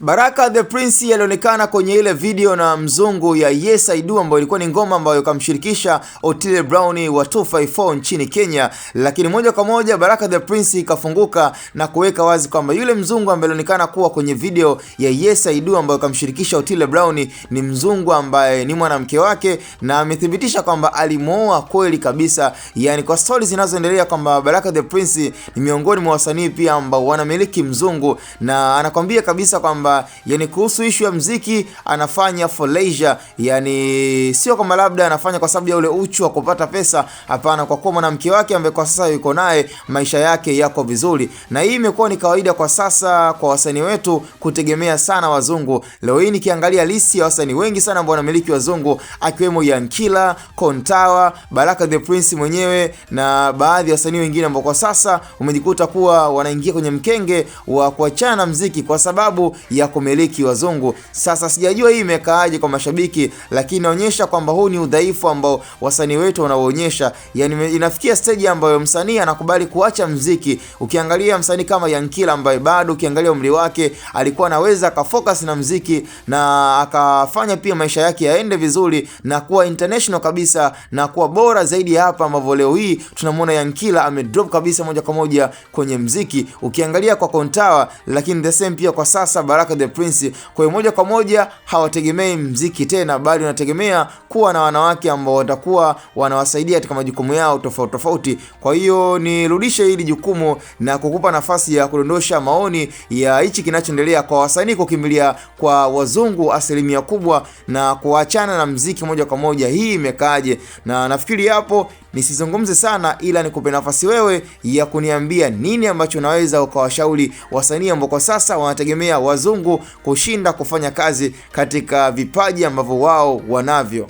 Baraka the Prince alionekana kwenye ile video na mzungu ya Yes I Do ambayo ilikuwa ni ngoma ambayo kamshirikisha Otile Brown wa 254 nchini Kenya, lakini moja kwa moja Baraka the Prince ikafunguka na kuweka wazi kwamba yule mzungu ambaye alionekana kuwa kwenye video ya Yes I Do ambayo kamshirikisha Otile Brown ni mzungu ambaye ni mwanamke wake, na amethibitisha kwamba alimuoa kweli kabisa. Yani kwa stories zinazoendelea kwamba Baraka the Prince ni miongoni mwa wasanii pia ambao wanamiliki mzungu, na anakwambia kabisa kwamba yani kuhusu issue ya muziki anafanya for leisure, yani sio kama labda anafanya kwa sababu ya ule uchu wa kupata pesa. Hapana, kwa kuwa mwanamke wake ambaye kwa sasa yuko naye maisha yake yako vizuri, na hii imekuwa ni kawaida kwa sasa kwa wasanii wetu kutegemea sana wazungu. Leo hii nikiangalia listi ya wasanii wengi sana ambao wanamiliki wazungu, akiwemo Yankila, Kontawa, Baraka the Prince mwenyewe na baadhi ya wasanii wengine ambao kwa sasa umejikuta kuwa wanaingia kwenye mkenge wa kuachana na muziki kwa sababu ya kumiliki wazungu. Sasa sijajua hii imekaaje kwa mashabiki, lakini inaonyesha kwamba huu ni udhaifu ambao wasanii wetu wanaoonyesha. Yani inafikia stage ambayo msanii anakubali kuacha muziki. Ukiangalia msanii kama Yankila ambaye bado ukiangalia umri wake alikuwa anaweza akafocus na muziki na akafanya pia maisha yake yaende vizuri na kuwa international kabisa na kuwa bora zaidi hapa, ambavyo leo hii tunamwona Yankila amedrop kabisa moja kwa moja kwenye muziki. Ukiangalia kwa Kontawa, lakini the same pia kwa sasa Baraka the Prince, kwa hiyo moja kwa moja hawategemei muziki tena, bali wanategemea kuwa na wanawake ambao watakuwa wanawasaidia katika majukumu yao tofauti tofauti. Kwa hiyo nirudishe hili jukumu na kukupa nafasi ya kudondosha maoni ya hichi kinachoendelea kwa wasanii kukimbilia kwa wazungu asilimia kubwa na kuachana na muziki moja kwa moja. Hii imekaaje? Na nafikiri hapo nisizungumze sana, ila nikupe nafasi wewe ya kuniambia nini ambacho unaweza ukawashauri wasanii ambao kwa sasa wanategemea wazungu kushinda kufanya kazi katika vipaji ambavyo wao wanavyo.